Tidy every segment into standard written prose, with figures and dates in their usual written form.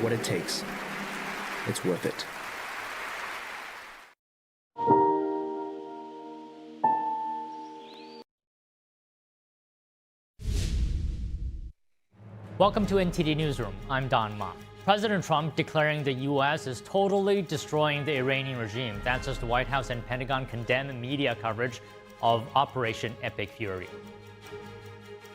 what it takes. It's worth it. Welcome to NTD Newsroom. I'm Don Ma. President Trump declaring the U.S. is totally destroying the Iranian regime. That's as the White House and Pentagon condemn media coverage of Operation Epic Fury.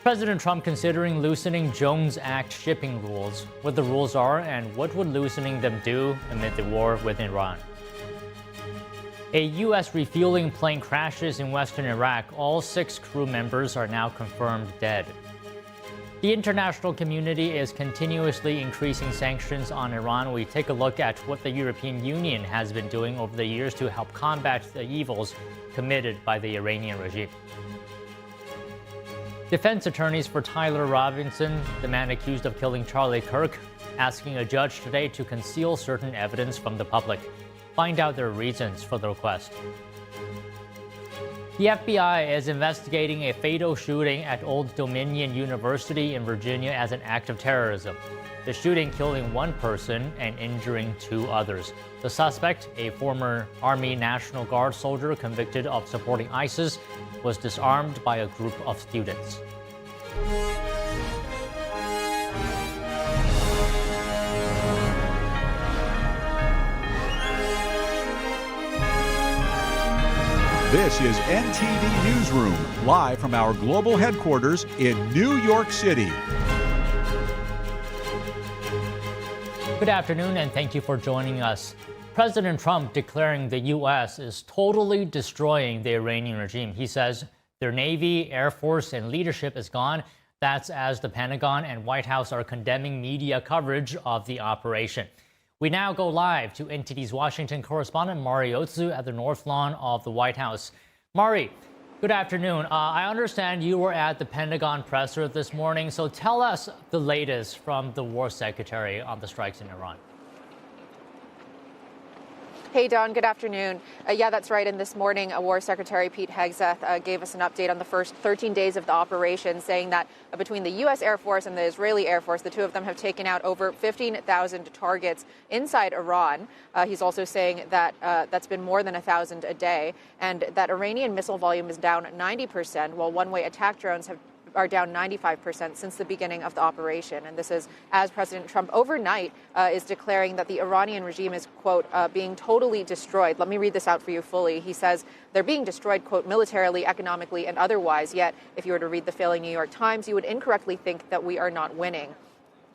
President Trump considering loosening Jones Act shipping rules, what the rules are and what would loosening them do amid the war with Iran. A U.S. refueling plane crashes in western Iraq. All 6 crew members are now confirmed dead. The international community is continuously increasing sanctions on Iran. We take a look at what the European Union has been doing over the years to help combat the evils committed by the Iranian regime. Defense attorneys for Tyler Robinson, the man accused of killing Charlie Kirk, asking a judge today to conceal certain evidence from the public. Find out their reasons for the request. The FBI is investigating a fatal shooting at Old Dominion University in Virginia as an act of terrorism. The shooting killing 1 person and injuring 2 others. The suspect, a former Army National Guard soldier convicted of supporting ISIS, was disarmed by a group of students. This is NTD Newsroom, live from our global headquarters in New York City. Good afternoon, and thank you for joining us. President Trump declaring the U.S. is totally destroying the Iranian regime. He says their Navy, Air Force, and leadership is gone. That's as the Pentagon and White House are condemning media coverage of the operation. We now go live to NTD's Washington correspondent Mari Otsu at the North Lawn of the White House. Mari, good afternoon. I understand you were at the Pentagon presser this morning, so tell us the latest from the War Secretary on the strikes in Iran. Hey, Don, good afternoon. Yeah, that's right. And this morning, War Secretary Pete Hegseth gave us an update on the first 13 days of the operation, saying that between the U.S. Air Force and the Israeli Air Force, the 2 of them have taken out over 15,000 targets inside Iran. He's also saying that that's been more than 1,000 a day, and that Iranian missile volume is down 90%, while one-way attack drones are down 95% since the beginning of the operation. And this is as President Trump overnight is declaring that the Iranian regime is, quote, being totally destroyed. Let me read this out for you fully. He says they're being destroyed, quote, militarily, economically, and otherwise. Yet, if you were to read the failing New York Times, you would incorrectly think that we are not winning.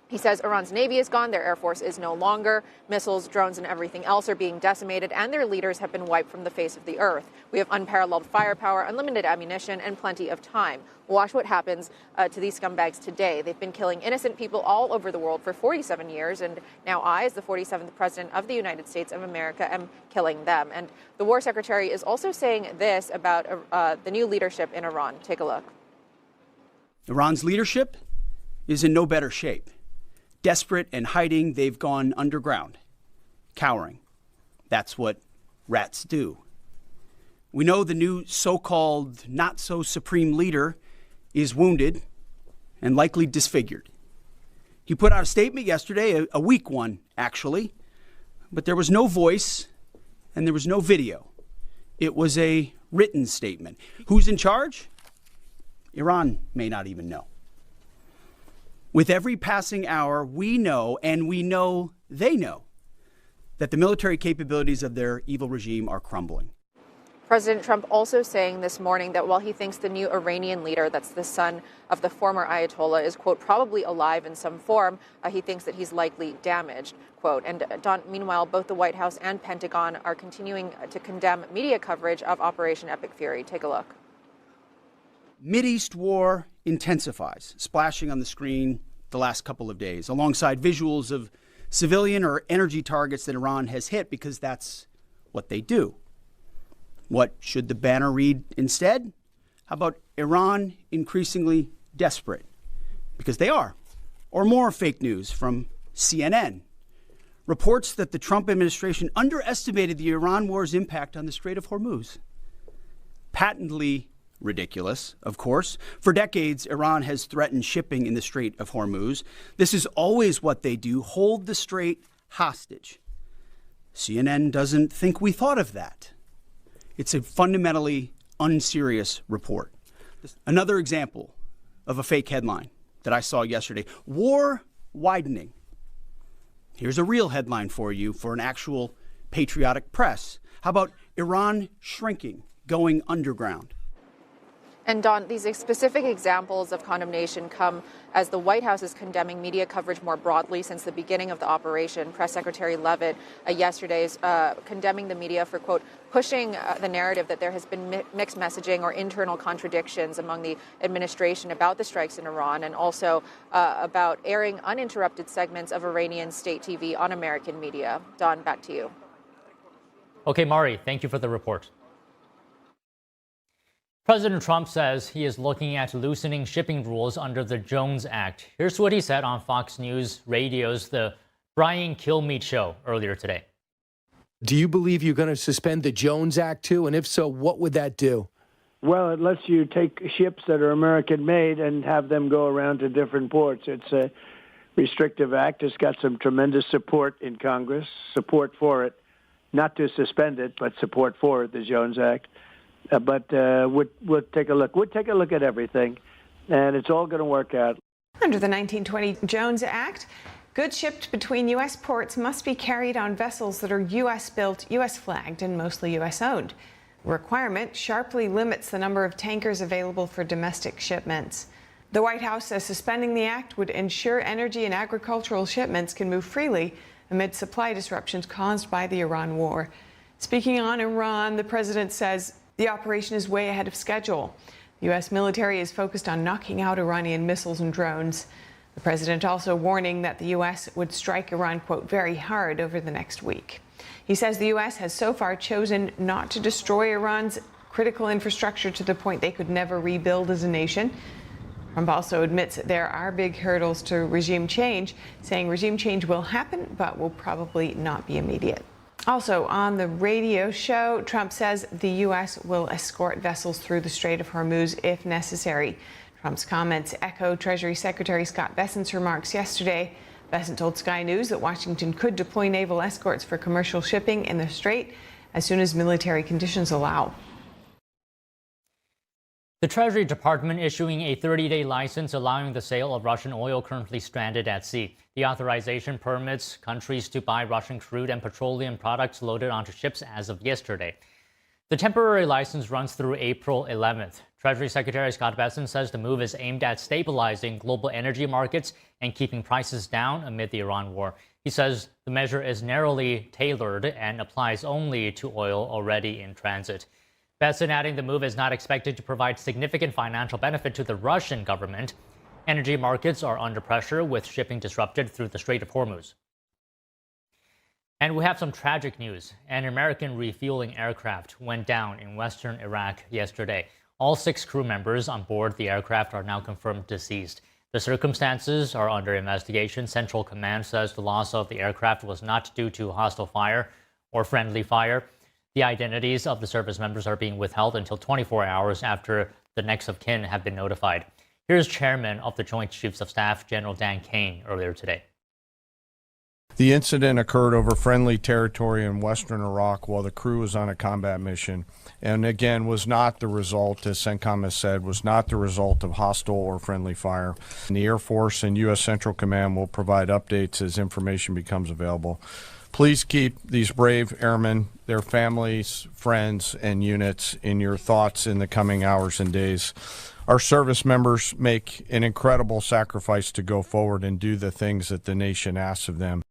He says Iran's Navy is gone, their Air Force is no longer, missiles, drones, and everything else are being decimated, and their leaders have been wiped from the face of the earth. We have unparalleled firepower, unlimited ammunition, and plenty of time. Watch what happens to these scumbags today. They've been killing innocent people all over the world for 47 years, and now I, as the 47th President of the United States of America, am killing them. And the War Secretary is also saying this about the new leadership in Iran. Take a look. Iran's leadership is in no better shape. Desperate and hiding, they've gone underground, cowering. That's what rats do. We know the new so-called not-so-supreme leader is wounded and likely disfigured. He put out a statement yesterday, a weak one, actually, but there was no voice and there was no video. It was a written statement. Who's in charge? Iran may not even know. With every passing hour, we know, and we know they know, that the military capabilities of their evil regime are crumbling. President Trump also saying this morning that while he thinks the new Iranian leader, that's the son of the former Ayatollah, is, quote, probably alive in some form, he thinks that he's likely damaged, quote. And Don, meanwhile, both the White House and Pentagon are continuing to condemn media coverage of Operation Epic Fury. Take a look. Mideast war intensifies, splashing on the screen the last couple of days, alongside visuals of civilian or energy targets that Iran has hit, because that's what they do. What should the banner read instead? How about Iran increasingly desperate? Because they are. Or more fake news from CNN. Reports that the Trump administration underestimated the Iran war's impact on the Strait of Hormuz. Patently ridiculous, of course. For decades, Iran has threatened shipping in the Strait of Hormuz. This is always what they do, hold the strait hostage. CNN doesn't think we thought of that. It's a fundamentally unserious report. Another example of a fake headline that I saw yesterday, war widening. Here's a real headline for you for an actual patriotic press. How about Iran shrinking, going underground? And Don, these specific examples of condemnation come as the White House is condemning media coverage more broadly since the beginning of the operation. Press Secretary Leavitt yesterday is condemning the media for, quote, pushing the narrative that there has been mixed messaging or internal contradictions among the administration about the strikes in Iran, and also about airing uninterrupted segments of Iranian state TV on American media. Don, back to you. Okay, Mari, thank you for the report. President Trump says he is looking at loosening shipping rules under the Jones Act. Here's what he said on Fox News Radio's The Brian Kilmeade Show earlier today. Do you believe you're going to suspend the Jones Act too? And if so, what would that do? Well, it lets you take ships that are American-made and have them go around to different ports. It's a restrictive act. It's got some tremendous support in Congress, support for it, not to suspend it, but support for it, the Jones Act. But we'll take a look. We'll take a look at everything, and it's all going to work out. Under the 1920 Jones Act, goods shipped between U.S. ports must be carried on vessels that are U.S.-built, U.S.-flagged, and mostly U.S.-owned. The requirement sharply limits the number of tankers available for domestic shipments. The White House says suspending the act would ensure energy and agricultural shipments can move freely amid supply disruptions caused by the Iran war. Speaking on Iran, the president says the operation is way ahead of schedule. The U.S. military is focused on knocking out Iranian missiles and drones. The president also warning that the U.S. would strike Iran, quote, very hard over the next week. He says the U.S. has so far chosen not to destroy Iran's critical infrastructure to the point they could never rebuild as a nation. Trump also admits there are big hurdles to regime change, saying regime change will happen, but will probably not be immediate. Also on the radio show, Trump says the U.S. will escort vessels through the Strait of Hormuz if necessary. Trump's comments echo Treasury Secretary Scott Bessent's remarks yesterday. Bessent told Sky News that Washington could deploy naval escorts for commercial shipping in the Strait as soon as military conditions allow. The Treasury Department issuing a 30-day license allowing the sale of Russian oil currently stranded at sea. The authorization permits countries to buy Russian crude and petroleum products loaded onto ships as of yesterday. The temporary license runs through April 11th. Treasury Secretary Scott Bessent says the move is aimed at stabilizing global energy markets and keeping prices down amid the Iran war. He says the measure is narrowly tailored and applies only to oil already in transit. Bessent adding the move is not expected to provide significant financial benefit to the Russian government. Energy markets are under pressure with shipping disrupted through the Strait of Hormuz. And we have some tragic news. An American refueling aircraft went down in western Iraq yesterday. All 6 crew members on board the aircraft are now confirmed deceased. The circumstances are under investigation. Central Command says the loss of the aircraft was not due to hostile fire or friendly fire. The identities of the service members are being withheld until 24 hours after the next of kin have been notified. Here's Chairman of the Joint Chiefs of Staff, General Dan Kane, earlier today. The incident occurred over friendly territory in western Iraq while the crew was on a combat mission, and again was not the result, as CENTCOM has said, was not the result of hostile or friendly fire. And the Air Force and U.S. Central Command will provide updates as information becomes available. Please keep these brave airmen, their families, friends, and units in your thoughts in the coming hours and days. Our service members make an incredible sacrifice to go forward and do the things that the nation asks of them.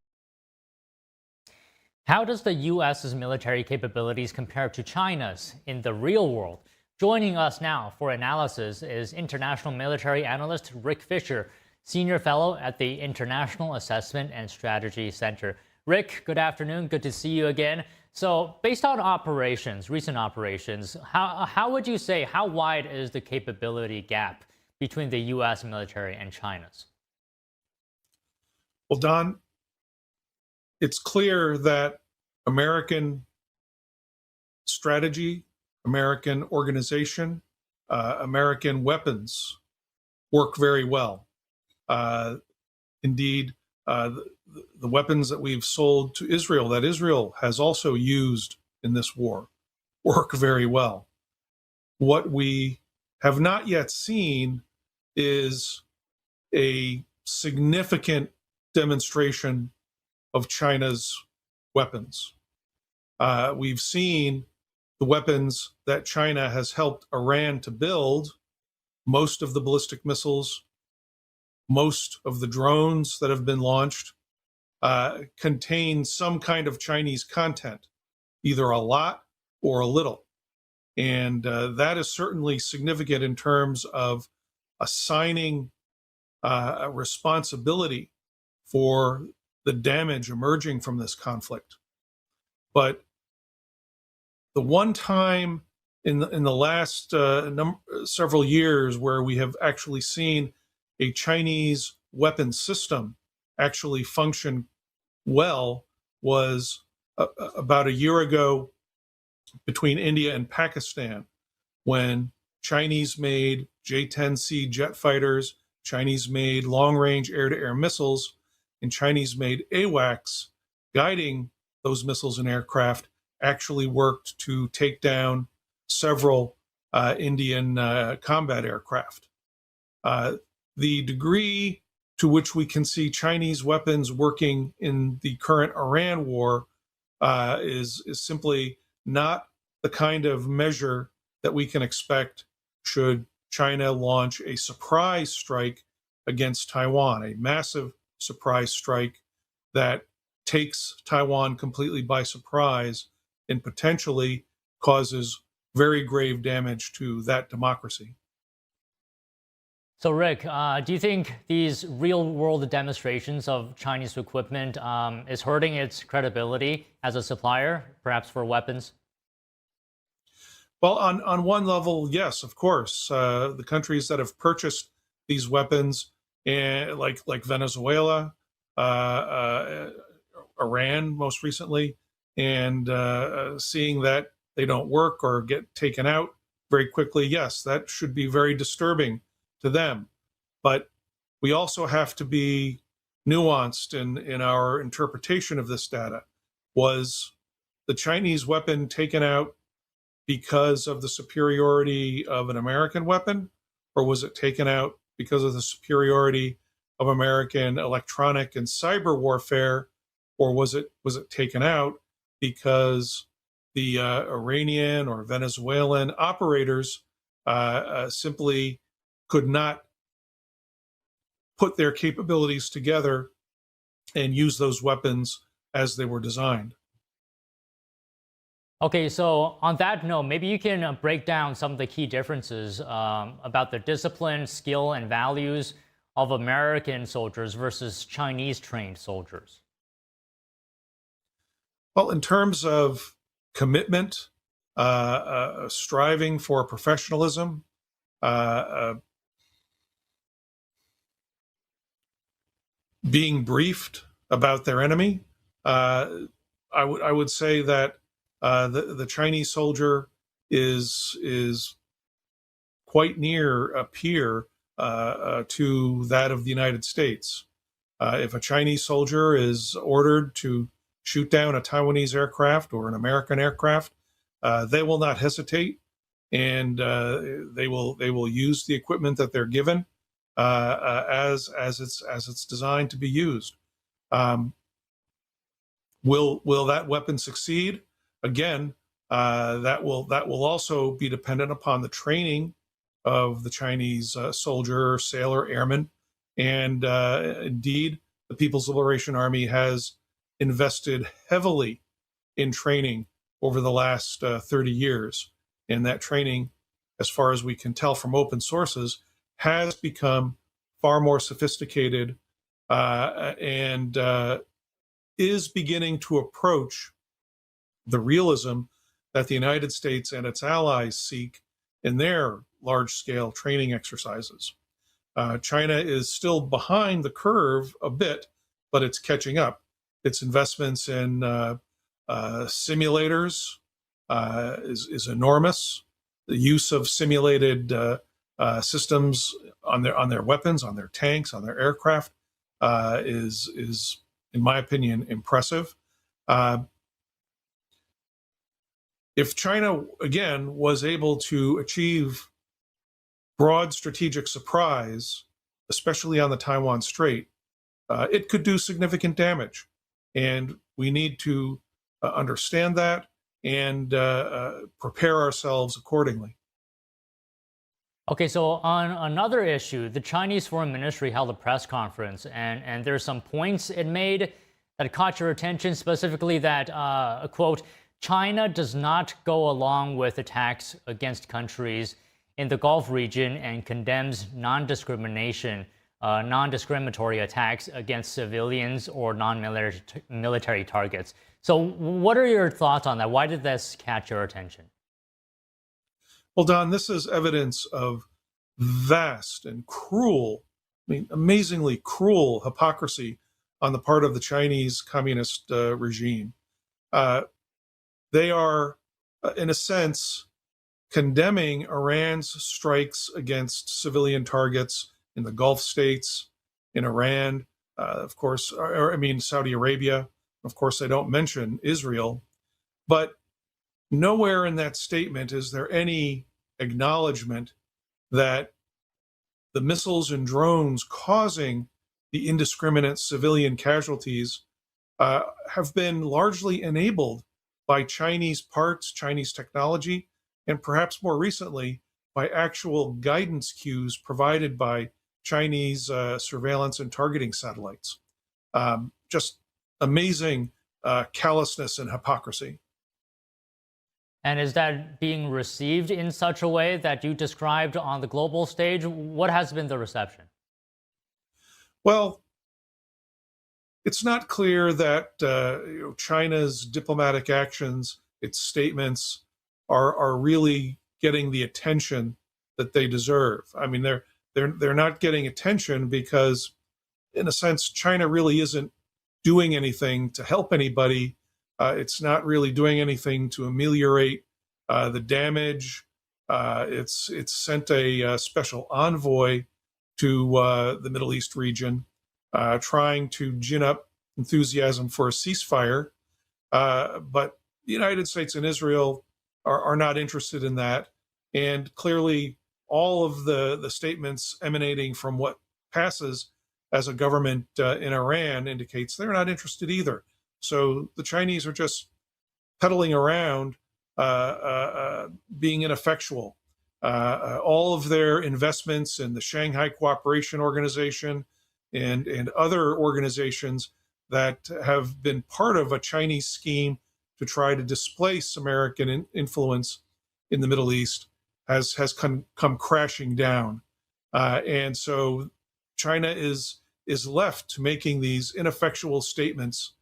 How does the U.S.'s military capabilities compare to China's in the real world? Joining us now for analysis is international military analyst Rick Fisher, senior fellow at the International Assessment and Strategy Center. Rick, good afternoon. Good to see you again. So based on operations, recent operations, how would you say, how wide is the capability gap between the U.S. military and China's? Well, Don, it's clear that American strategy, American organization, American weapons work very well. Indeed, the weapons that we've sold to Israel, that Israel has also used in this war, work very well. What we have not yet seen is a significant demonstration of China's weapons. We've seen the weapons that China has helped Iran to build, most of the ballistic missiles, most of the drones that have been launched, contain some kind of Chinese content, either a lot or a little. And that is certainly significant in terms of assigning a responsibility for the damage emerging from this conflict. But the one time in the last several years where we have actually seen a Chinese weapon system actually function well was about a year ago between India and Pakistan, when Chinese-made J-10C jet fighters, Chinese-made long-range air-to-air missiles, and Chinese-made AWACS guiding those missiles and aircraft actually worked to take down several Indian combat aircraft. The degree to which we can see Chinese weapons working in the current Iran war is simply not the kind of measure that we can expect should China launch a surprise strike against Taiwan, a massive surprise strike that takes Taiwan completely by surprise and potentially causes very grave damage to that democracy. So, Rick, do you think these real-world demonstrations of Chinese equipment is hurting its credibility as a supplier, perhaps for weapons? Well, on one level, yes, of course. The countries that have purchased these weapons, like Venezuela, Iran most recently, and seeing that they don't work or get taken out very quickly, yes, that should be very disturbing to them. But we also have to be nuanced in our interpretation of this data. Was the Chinese weapon taken out because of the superiority of an American weapon, or was it taken out because of the superiority of American electronic and cyber warfare, or was it taken out because the Iranian or Venezuelan operators simply could not put their capabilities together and use those weapons as they were designed? Okay, so on that note, maybe you can break down some of the key differences about the discipline, skill, and values of American soldiers versus Chinese-trained soldiers. Well, in terms of commitment, striving for professionalism, being briefed about their enemy, I would say that the Chinese soldier is quite near a peer to that of the United States. If a Chinese soldier is ordered to shoot down a Taiwanese aircraft or an American aircraft, they will not hesitate, and they will use the equipment that they're given as it's designed to be used. Will that weapon succeed? Again, that will also be dependent upon the training of the Chinese soldier, sailor, airman, and indeed, the People's Liberation Army has invested heavily in training over the last 30 years. And that training, as far as we can tell from open sources, has become far more sophisticated and is beginning to approach the realism that the United States and its allies seek in their large-scale training exercises. China is still behind the curve a bit, but it's catching up. Its investments in simulators is enormous. the use of simulated systems on their weapons, on their tanks, on their aircraft is, in my opinion, impressive. If China, again, was able to achieve broad strategic surprise, especially on the Taiwan Strait, it could do significant damage. And we need to understand that and prepare ourselves accordingly. Okay, so on another issue, the Chinese Foreign Ministry held a press conference, and there's some points it made that caught your attention, specifically that, quote, China does not go along with attacks against countries in the Gulf region and condemns non-discriminatory attacks against civilians or non-military targets. So what are your thoughts on that? Why did this catch your attention? Well, Don, this is evidence of vast and cruel, amazingly cruel hypocrisy on the part of the Chinese Communist regime. They are, in a sense, condemning Iran's strikes against civilian targets in the Gulf states, in Iran, of course, Saudi Arabia. Of course, they don't mention Israel. But nowhere in that statement is there any acknowledgement that the missiles and drones causing the indiscriminate civilian casualties have been largely enabled by Chinese parts, Chinese technology, and perhaps more recently by actual guidance cues provided by Chinese surveillance and targeting satellites. Just amazing callousness and hypocrisy. And is that being received in such a way that you described on the global stage? What has been the reception? Well, it's not clear that China's diplomatic actions, its statements, are really getting the attention that they deserve. I mean, they're not getting attention because, in a sense, China really isn't doing anything to help anybody. It's not really doing anything to ameliorate the damage. It's sent a special envoy to the Middle East region, trying to gin up enthusiasm for a ceasefire. But the United States and Israel are not interested in that. And clearly, all of the statements emanating from what passes as a government in Iran indicates they're not interested either. So the Chinese are just peddling around, being ineffectual. All of their investments in the Shanghai Cooperation Organization and other organizations that have been part of a Chinese scheme to try to displace American influence in the Middle East has come crashing down. And so China is left to making these ineffectual statements,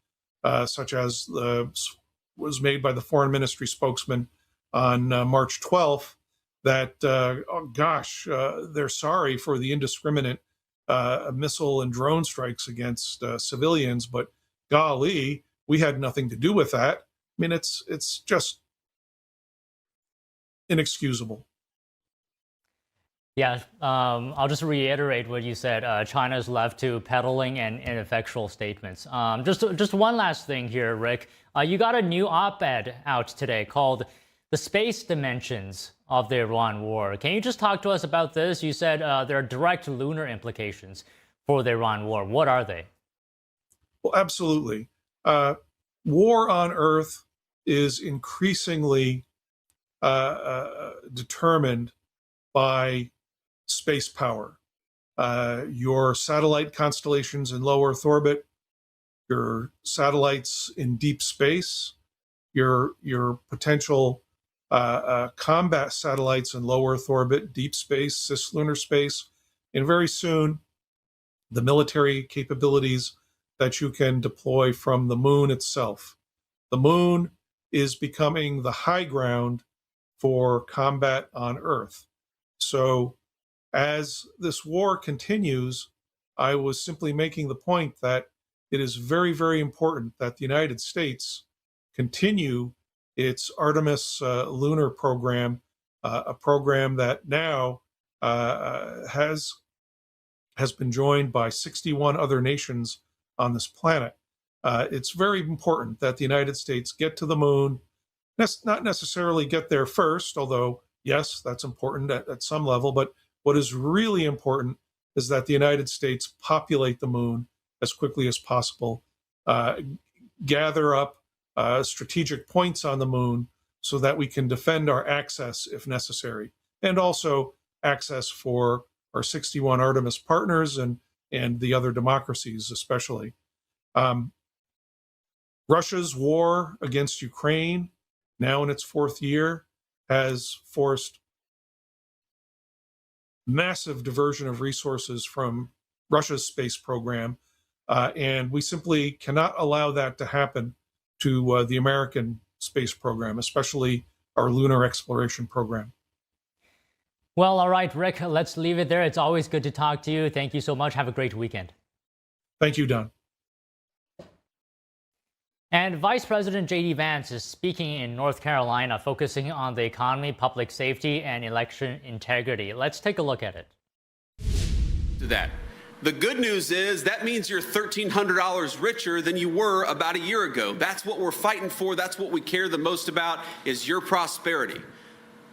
such as was made by the Foreign Ministry spokesman on March 12th, that, they're sorry for the indiscriminate missile and drone strikes against civilians, but golly, we had nothing to do with that. I mean, it's just inexcusable. Yeah, I'll just reiterate what you said. China's left to peddling and ineffectual statements. Just one last thing here, Rick. You got a new op-ed out today called "The Space Dimensions of the Iran War." Can you just talk to us about this? You said there are direct lunar implications for the Iran war. What are they? Well, absolutely. War on Earth is increasingly determined by space power. Your satellite constellations in low Earth orbit, your satellites in deep space, your potential combat satellites in low Earth orbit, deep space, cislunar space, and very soon the military capabilities that you can deploy from the moon itself. The moon is becoming the high ground for combat on Earth. So as this war continues, I was simply making the point that it is very, very important that the United States continue its Artemis lunar program a program that now has been joined by 61 other nations on this planet. It's very important that the United States get to the moon, not necessarily get there first, although, yes, that's important at some level, but what is really important is that the United States populate the moon as quickly as possible, gather up strategic points on the moon so that we can defend our access if necessary, and also access for our 61 Artemis partners and the other democracies especially. Russia's war against Ukraine, now in its 4th year, has forced massive diversion of resources from Russia's space program, and we simply cannot allow that to happen to the American space program, especially our lunar exploration program. Well, all right, Rick, let's leave it there. It's always good to talk to you. Thank you so much. Have a great weekend. Thank you, Don. And Vice President J.D. Vance is speaking in North Carolina, focusing on the economy, public safety, and election integrity. Let's take a look at it. The good news is that means you're $1,300 richer than you were about a year ago. That's what we're fighting for. That's what we care the most about, is your prosperity.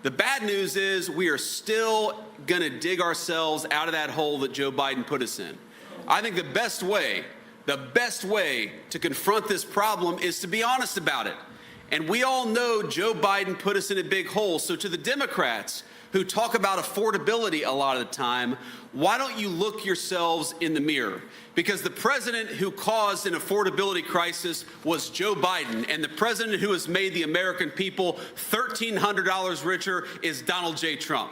The bad news is we are still going to dig ourselves out of that hole that Joe Biden put us in. I think the best way to confront this problem is to be honest about it. And we all know Joe Biden put us in a big hole. So to the Democrats who talk about affordability a lot of the time, why don't you look yourselves in the mirror? Because the president who caused an affordability crisis was Joe Biden, and the president who has made the American people $1,300 richer is Donald J. Trump.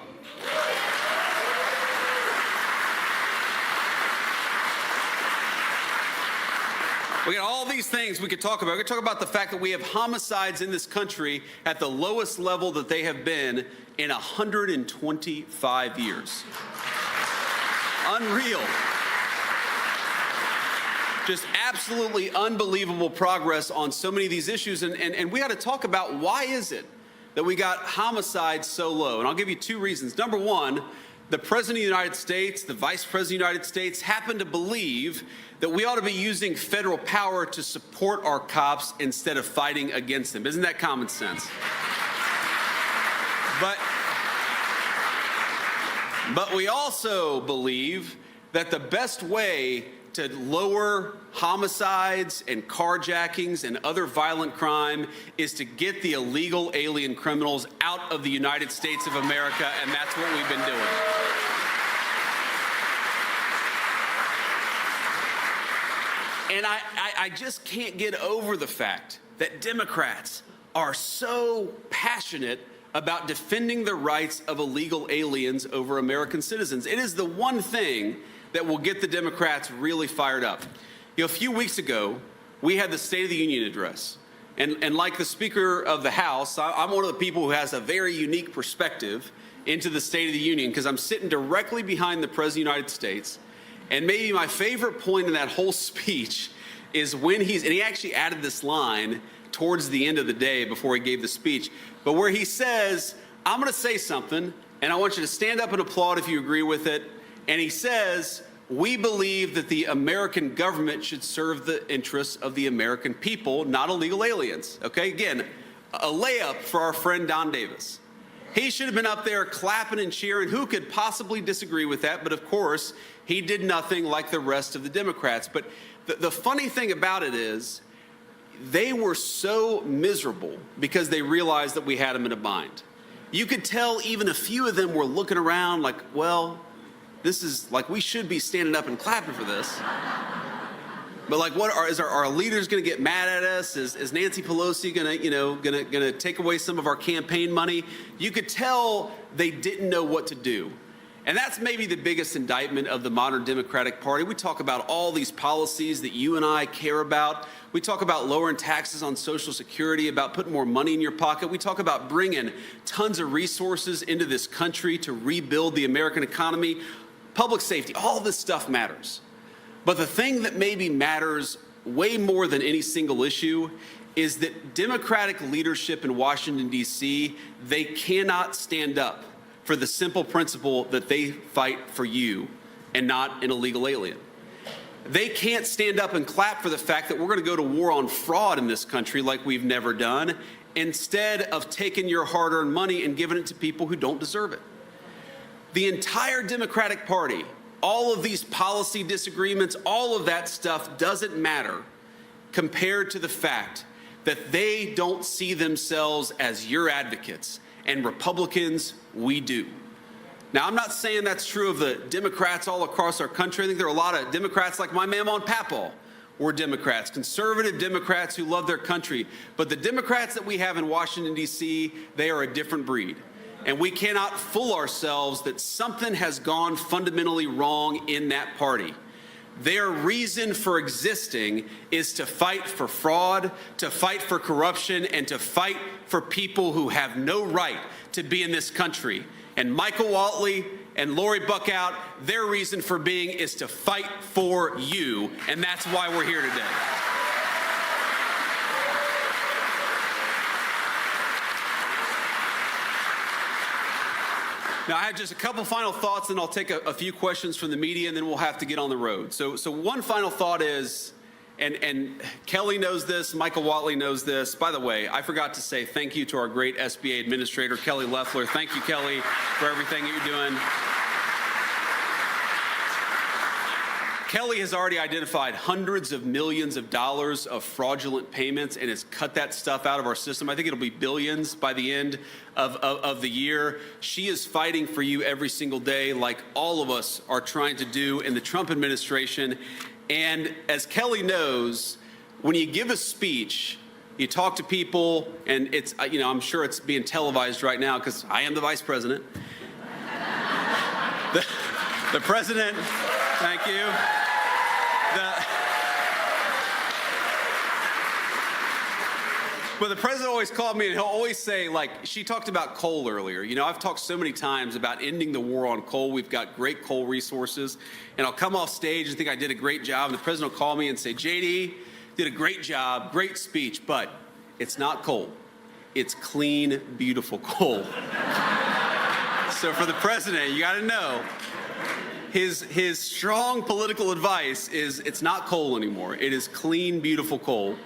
We got all these things we could talk about. We could talk about the fact that we have homicides in this country at the lowest level that they have been in 125 years. Unreal. Just absolutely unbelievable progress on so many of these issues. And we got to talk about why is it that we got homicides so low? And I'll give you 2 reasons. Number one, the President of the United States, the Vice President of the United States happen to believe that we ought to be using federal power to support our cops instead of fighting against them. Isn't that common sense? But we also believe that the best way to lower homicides and carjackings and other violent crime is to get the illegal alien criminals out of the United States of America, and that's what we've been doing. And I just can't get over the fact that Democrats are so passionate about defending the rights of illegal aliens over American citizens. It is the one thing that will get the Democrats really fired up. You know, a few weeks ago, we had the State of the Union address. And like the Speaker of the House, I'm one of the people who has a very unique perspective into the State of the Union because I'm sitting directly behind the President of the United States. And maybe my favorite point in that whole speech is when and he actually added this line towards the end of the day before he gave the speech, but where he says, I'm going to say something, and I want you to stand up and applaud if you agree with it. And he says, we believe that the American government should serve the interests of the American people, not illegal aliens. Okay, again, a layup for our friend Don Davis. He should have been up there clapping and cheering. Who could possibly disagree with that? But of course, he did nothing like the rest of the Democrats. But the funny thing about it is, they were so miserable because they realized that we had them in a bind. You could tell even a few of them were looking around like, well, this is like, we should be standing up and clapping for this. But like, is our leaders going to get mad at us? Is Nancy Pelosi going to take away some of our campaign money? You could tell they didn't know what to do. And that's maybe the biggest indictment of the modern Democratic Party. We talk about all these policies that you and I care about. We talk about lowering taxes on Social Security, about putting more money in your pocket. We talk about bringing tons of resources into this country to rebuild the American economy. Public safety, all this stuff matters. But the thing that maybe matters way more than any single issue is that Democratic leadership in Washington, D.C., they cannot stand up for the simple principle that they fight for you and not an illegal alien. They can't stand up and clap for the fact that we're going to go to war on fraud in this country like we've never done, instead of taking your hard-earned money and giving it to people who don't deserve it. The entire Democratic Party, all of these policy disagreements, all of that stuff doesn't matter compared to the fact that they don't see themselves as your advocates, and Republicans, we do. Now, I'm not saying that's true of the Democrats all across our country. I think there are a lot of Democrats like my man on Papal were Democrats, conservative Democrats who love their country. But the Democrats that we have in Washington, D.C., they are a different breed. And we cannot fool ourselves that something has gone fundamentally wrong in that party. Their reason for existing is to fight for fraud, to fight for corruption, and to fight for people who have no right to be in this country. And Michael Whatley and Lori Buckout, their reason for being is to fight for you, and that's why we're here today. Now, I have just a couple final thoughts, and I'll take a few questions from the media, and then we'll have to get on the road. So one final thought is, and Kelly knows this, Michael Whatley knows this. By the way, I forgot to say thank you to our great SBA administrator, Kelly Loeffler. Thank you, Kelly, for everything that you're doing. Kelly has already identified hundreds of millions of dollars of fraudulent payments and has cut that stuff out of our system. I think it'll be billions by the end of the year. She is fighting for you every single day, like all of us are trying to do in the Trump administration. And as Kelly knows, when you give a speech, you talk to people, and it's, I'm sure it's being televised right now because I am the vice president. The president, thank you. But the president always called me, and he'll always say, like, she talked about coal earlier. I've talked so many times about ending the war on coal. We've got great coal resources. And I'll come off stage and think I did a great job. And the president will call me and say, JD, did a great job, great speech, but it's not coal. It's clean, beautiful coal. So for the president, you got to know, his strong political advice is it's not coal anymore. It is clean, beautiful coal.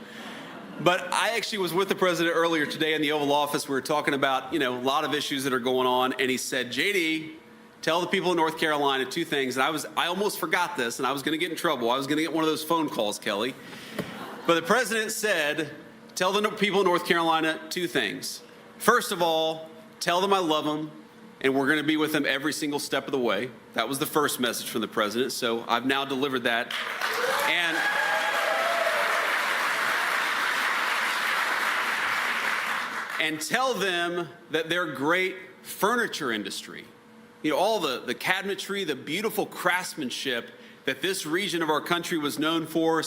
But I actually was with the president earlier today in the Oval Office. We were talking about, a lot of issues that are going on. And he said, JD, tell the people in North Carolina two things. And I almost forgot this, and I was going to get in trouble. I was going to get one of those phone calls, Kelly. But the president said, tell the people in North Carolina two things. First of all, tell them I love them, and we're going to be with them every single step of the way. That was the first message from the president. So I've now delivered that. And tell them that their great furniture industry, all the cabinetry, the beautiful craftsmanship that this region of our country was known for,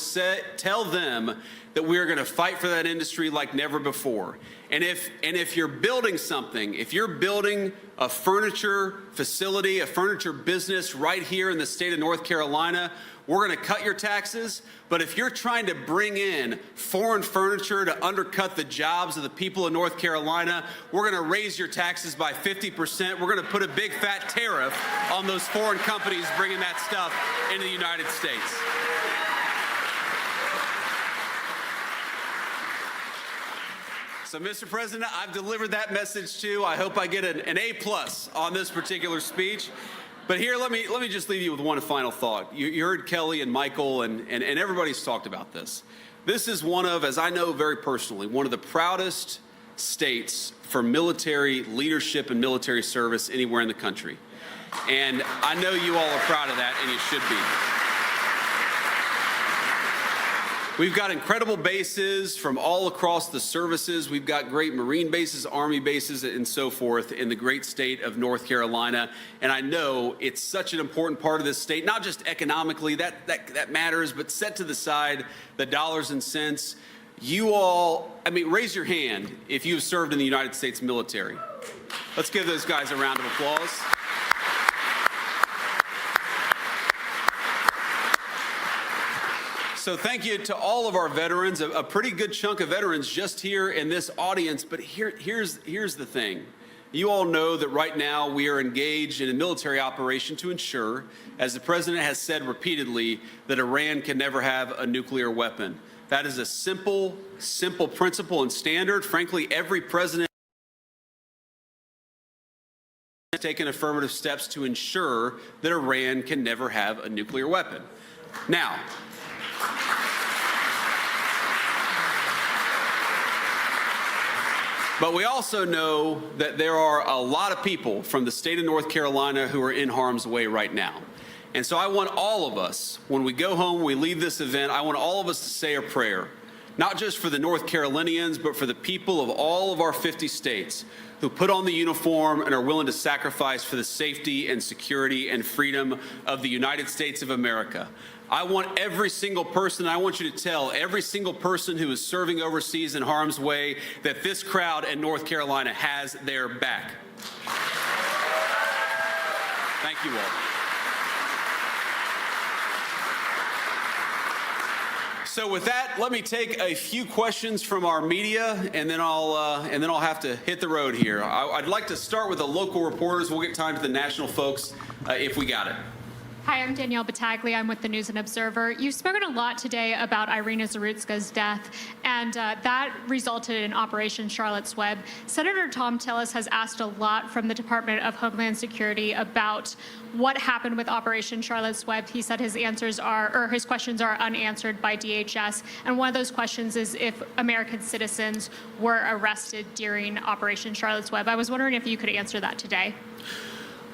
tell them that we are going to fight for that industry like never before. And if you're building something, if you're building a furniture facility, a furniture business right here in the state of North Carolina, we're going to cut your taxes. But if you're trying to bring in foreign furniture to undercut the jobs of the people of North Carolina, we're going to raise your taxes by 50%. We're going to put a big fat tariff on those foreign companies bringing that stuff into the United States. So, Mr. President, I've delivered that message too. I hope I get an A+ on this particular speech. But here, let me just leave you with one final thought. You heard Kelly and Michael and everybody's talked about this. This is one of, as I know very personally, one of the proudest states for military leadership and military service anywhere in the country. And I know you all are proud of that, and you should be. We've got incredible bases from all across the services. We've got great Marine bases, Army bases, and so forth in the great state of North Carolina. And I know it's such an important part of this state, not just economically, that matters, but set to the side the dollars and cents. You all, raise your hand if you've served in the United States military. Let's give those guys a round of applause. So thank you to all of our veterans, a pretty good chunk of veterans just here in this audience. But here's the thing. You all know that right now we are engaged in a military operation to ensure, as the president has said repeatedly, that Iran can never have a nuclear weapon. That is a simple principle and standard. Frankly, every president has taken affirmative steps to ensure that Iran can never have a nuclear weapon. Now, but we also know that there are a lot of people from the state of North Carolina who are in harm's way right now. And so I want all of us, when we go home, we leave this event, I want all of us to say a prayer, not just for the North Carolinians, but for the people of all of our 50 states who put on the uniform and are willing to sacrifice for the safety and security and freedom of the United States of America. I want every single person, I want you to tell every single person who is serving overseas in harm's way that this crowd in North Carolina has their back. Thank you all. So with that, let me take a few questions from our media, and then I'll have to hit the road here. I'd like to start with the local reporters. We'll get time to the national folks if we got it. Hi, I'm Danielle Battaglia. I'm with the News and Observer. You've spoken a lot today about Irina Zarutska's death, and that resulted in Operation Charlotte's Web. Senator Tom Tillis has asked a lot from the Department of Homeland Security about what happened with Operation Charlotte's Web. He said his questions are unanswered by DHS, and one of those questions is if American citizens were arrested during Operation Charlotte's Web. I was wondering if you could answer that today.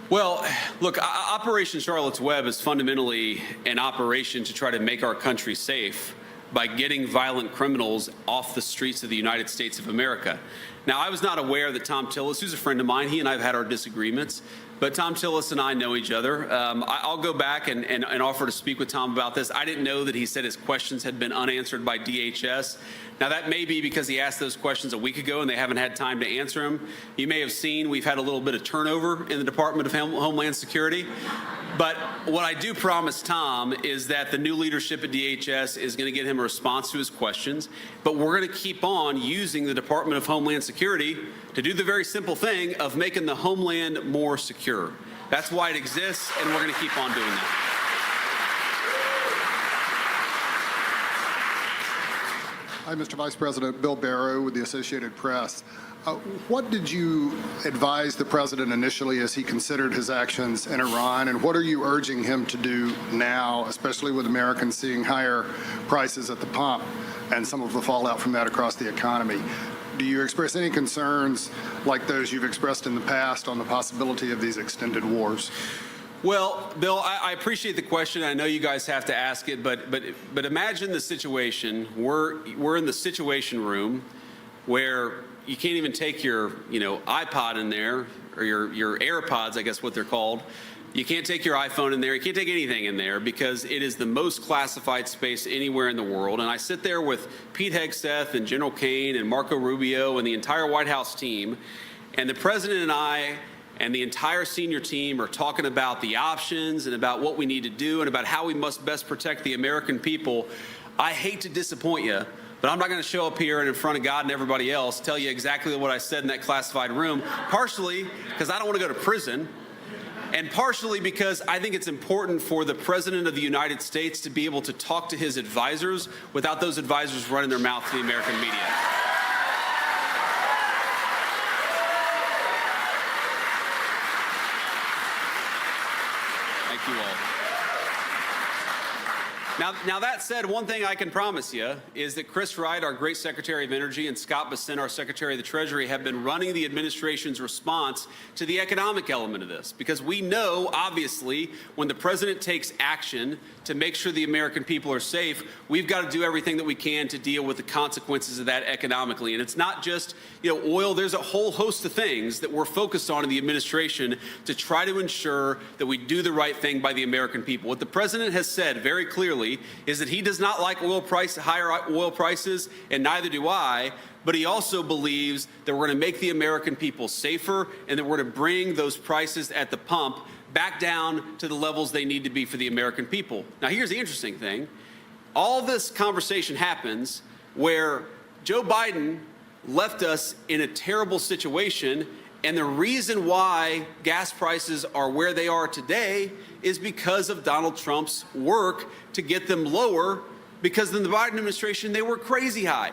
Well, look, Operation Charlotte's Web is fundamentally an operation to try to make our country safe by getting violent criminals off the streets of the United States of America. Now, I was not aware that Tom Tillis, who's a friend of mine, he and I have had our disagreements, but Tom Tillis and I know each other. I'll go back and offer to speak with Tom about this. I didn't know that he said his questions had been unanswered by DHS. Now, that may be because he asked those questions a week ago and they haven't had time to answer them. You may have seen we've had a little bit of turnover in the Department of Homeland Security. But what I do promise Tom is that the new leadership at DHS is going to get him a response to his questions. But we're going to keep on using the Department of Homeland Security to do the very simple thing of making the homeland more secure. That's why it exists, and we're going to keep on doing that. Hi, Mr. Vice President. Bill Barrow with the Associated Press. What did you advise the president initially as he considered his actions in Iran, and what are you urging him to do now, especially with Americans seeing higher prices at the pump and some of the fallout from that across the economy? Do you express any concerns like those you've expressed in the past on the possibility of these extended wars? Well, Bill, I appreciate the question. I know you guys have to ask it, but imagine the situation. We're in the Situation Room where you can't even take your iPod in there, or your AirPods, I guess what they're called. You can't take your iPhone in there. You can't take anything in there because it is the most classified space anywhere in the world. And I sit there with Pete Hegseth and General Kane and Marco Rubio and the entire White House team, and the president and I and the entire senior team are talking about the options and about what we need to do and about how we must best protect the American people. I hate to disappoint you, but I'm not going to show up here and in front of God and everybody else tell you exactly what I said in that classified room, partially because I don't want to go to prison, and partially because I think it's important for the President of the United States to be able to talk to his advisors without those advisors running their mouth to the American media. Thank you all. Now that said, one thing I can promise you is that Chris Wright, our great Secretary of Energy, and Scott Bessent, our Secretary of the Treasury, have been running the administration's response to the economic element of this. Because we know, obviously, when the president takes action to make sure the American people are safe, we've got to do everything that we can to deal with the consequences of that economically. And it's not just, oil. There's a whole host of things that we're focused on in the administration to try to ensure that we do the right thing by the American people. What the president has said very clearly is that he does not like higher oil prices, and neither do I, but he also believes that we're going to make the American people safer and that we're going to bring those prices at the pump back down to the levels they need to be for the American people. Now, here's the interesting thing. all this conversation happens where Joe Biden left us in a terrible situation, and the reason why gas prices are where they are today is because of Donald Trump's work to get them lower, because in the Biden administration, they were crazy high.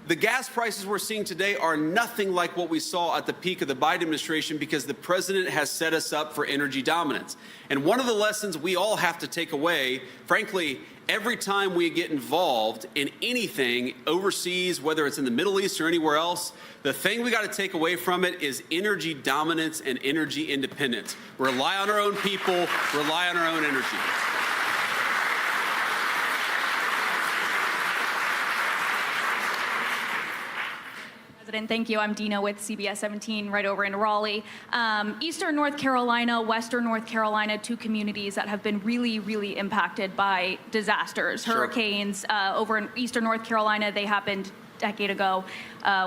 The gas prices we're seeing today are nothing like what we saw at the peak of the Biden administration because the president has set us up for energy dominance. And one of the lessons we all have to take away, frankly, every time we get involved in anything overseas, whether it's in the Middle East or anywhere else, the thing we got to take away from it is energy dominance and energy independence. Rely on our own people, rely on our own energy. Thank you. I'm Dina with CBS 17 right over in Raleigh. Eastern North Carolina, Western North Carolina, two communities that have been really, really impacted by disasters, Sure. hurricanes. Over in Eastern North Carolina, they happened a decade ago.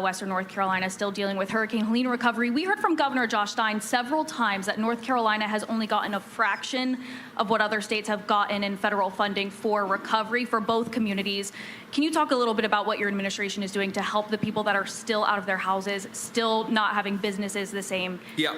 Western North Carolina still dealing with Hurricane Helene recovery. We heard from Governor Josh Stein several times that North Carolina has only gotten a fraction of what other states have gotten in federal funding for recovery for both communities. Can you talk a little bit about what your administration is doing to help the people that are still out of their houses, still not having businesses the same? Yeah.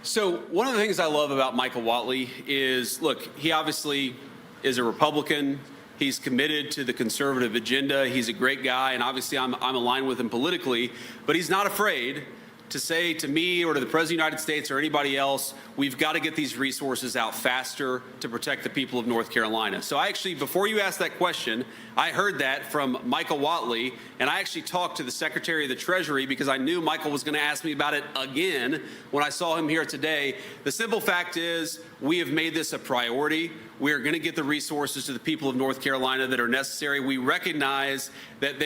So one of the things I love about Michael Whatley is, look, he obviously is a Republican. He's committed to the conservative agenda. He's a great guy, and obviously I'm aligned with him politically, but he's not afraid to say to me or to the President of the United States or anybody else, we've got to get these resources out faster to protect the people of North Carolina. So I actually, before you asked that question, I heard that from Michael Whatley, and I actually talked to the Secretary of the Treasury because I knew Michael was going to ask me about it again when I saw him here today. The simple fact is we have made this a priority. We are going to get the resources to the people of North Carolina that are necessary. We recognize that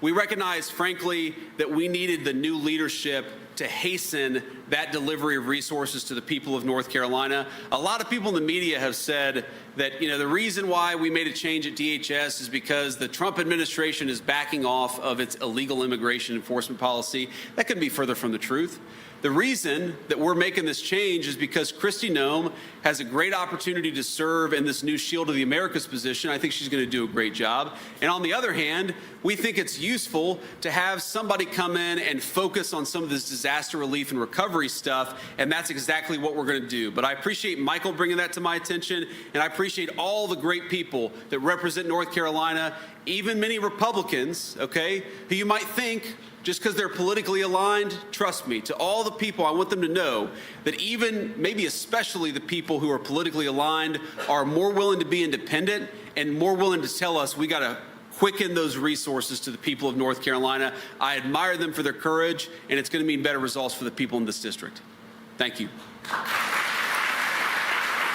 we recognize, frankly, that we needed the new leadership to hasten that delivery of resources to the people of North Carolina. A lot of people in the media have said that, you know, the reason why we made a change at DHS is because the Trump administration is backing off of its illegal immigration enforcement policy. That couldn't be further from the truth. The reason that we're making this change is because Kristi Noem has a great opportunity to serve in this new Shield of the Americas position. I think she's going to do a great job. And on the other hand, we think it's useful to have somebody come in and focus on some of this disaster relief and recovery stuff, and that's exactly what we're going to do. But I appreciate Michael bringing that to my attention, and I appreciate all the great people that represent North Carolina, even many Republicans, okay, who you might think, just because they're politically aligned, trust me, to all the people, I want them to know that even, maybe especially the people who are politically aligned, are more willing to be independent and more willing to tell us we got to quicken those resources to the people of North Carolina. I admire them for their courage, and it's going to mean better results for the people in this district. Thank you.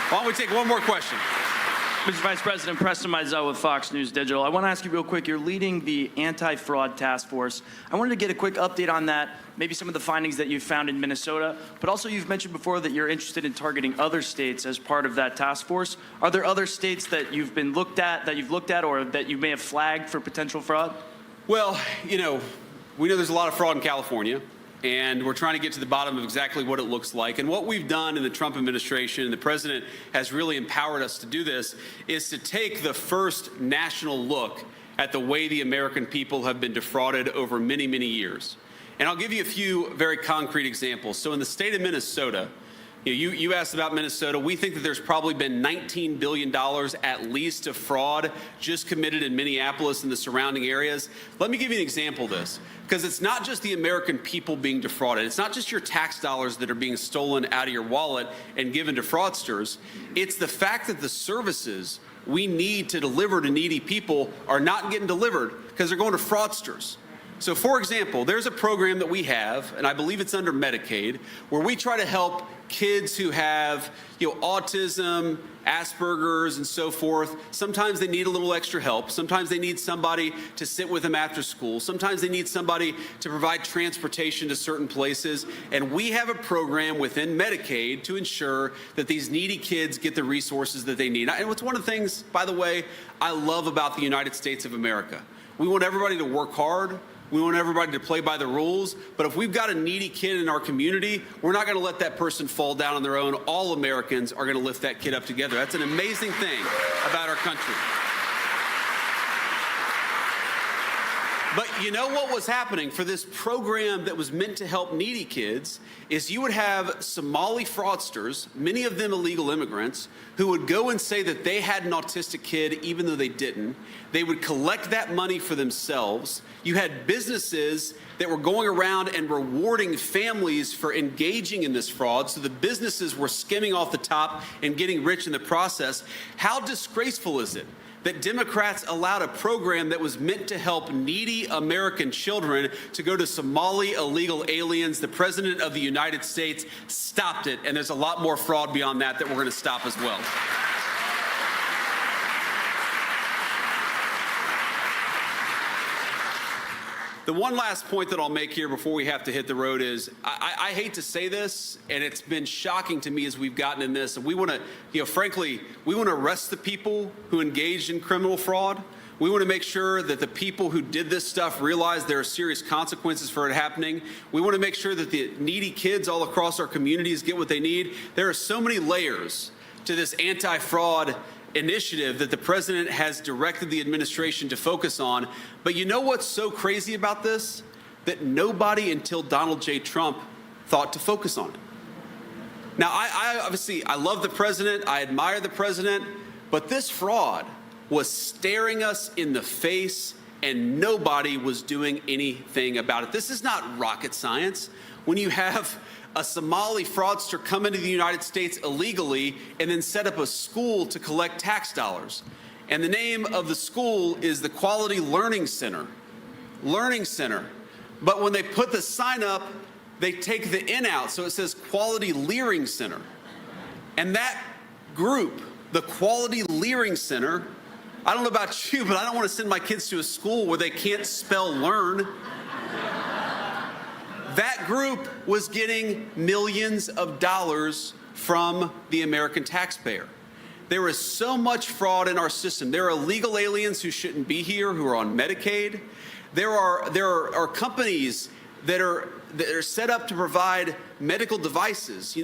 Why don't we take one more question? Mr. Vice President, Preston Mizell with Fox News Digital. I want to ask you real quick, you're leading the anti-fraud task force. I wanted to get a quick update on that, maybe some of the findings that you've found in Minnesota, but also you've mentioned before that you're interested in targeting other states as part of that task force. Are there other states that you've looked at, or that you may have flagged for potential fraud? Well, you know, we know there's a lot of fraud in California, and we're trying to get to the bottom of exactly what it looks like. And what we've done in the Trump administration, and the president has really empowered us to do this, is to take the first national look at the way the American people have been defrauded over many, many years. And I'll give you a few very concrete examples. So in the state of Minnesota, you asked about Minnesota. We think that there's probably been $19 billion at least of fraud just committed in Minneapolis and the surrounding areas. Let me give you an example of this, because it's not just the American people being defrauded. It's not just your tax dollars that are being stolen out of your wallet and given to fraudsters. It's the fact that the services we need to deliver to needy people are not getting delivered because they're going to fraudsters. So, for example, there's a program that we have, and I believe it's under Medicaid, where we try to help kids who have, autism, Asperger's, and so forth. Sometimes they need a little extra help. Sometimes they need somebody to sit with them after school. Sometimes they need somebody to provide transportation to certain places. And we have a program within Medicaid to ensure that these needy kids get the resources that they need. And it's one of the things, by the way, I love about the United States of America. We want everybody to work hard. We want everybody to play by the rules, but if we've got a needy kid in our community, we're not going to let that person fall down on their own. All Americans are going to lift that kid up together. That's an amazing thing about our country. But you know what was happening for this program that was meant to help needy kids is you would have Somali fraudsters, many of them illegal immigrants, who would go and say that they had an autistic kid even though they didn't. They would collect that money for themselves. You had businesses that were going around and rewarding families for engaging in this fraud. So the businesses were skimming off the top and getting rich in the process. How disgraceful is it that Democrats allowed a program that was meant to help needy American children to go to Somali illegal aliens? The President of the United States stopped it, and there's a lot more fraud beyond that that we're going to stop as well. The one last point that I'll make here before we have to hit the road is I hate to say this, and it's been shocking to me as we've gotten in this. And we want to, frankly, we want to arrest the people who engaged in criminal fraud. We want to make sure that the people who did this stuff realize there are serious consequences for it happening. We want to make sure that the needy kids all across our communities get what they need. There are so many layers to this anti-fraud initiative that the president has directed the administration to focus on. But you know what's so crazy about this? That nobody until Donald J. Trump thought to focus on it. Now, I obviously, I love the president, I admire the president, but this fraud was staring us in the face and nobody was doing anything about it. This is not rocket science. When you have a Somali fraudster come into the United States illegally and then set up a school to collect tax dollars. And the name of the school is the Quality Learning Center. Learning Center. But when they put the sign up, they take the N out, so it says Quality Leering Center. And that group, the Quality Leering Center, I don't know about you, but I don't want to send my kids to a school where they can't spell learn. That group was getting millions of dollars from the American taxpayer. There is so much fraud in our system. There are illegal aliens who shouldn't be here, who are on Medicaid. There are companies that are set up to provide medical devices,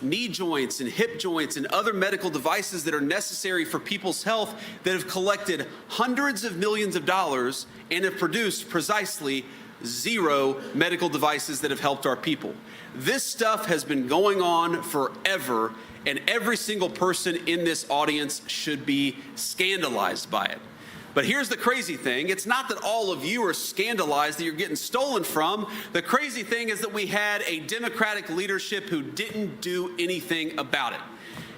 knee joints and hip joints and other medical devices that are necessary for people's health that have collected hundreds of millions of dollars and have produced precisely 0 medical devices that have helped our people. This stuff has been going on forever, and every single person in this audience should be scandalized by it. But here's the crazy thing. It's not that all of you are scandalized that you're getting stolen from. The crazy thing is that we had a Democratic leadership who didn't do anything about it.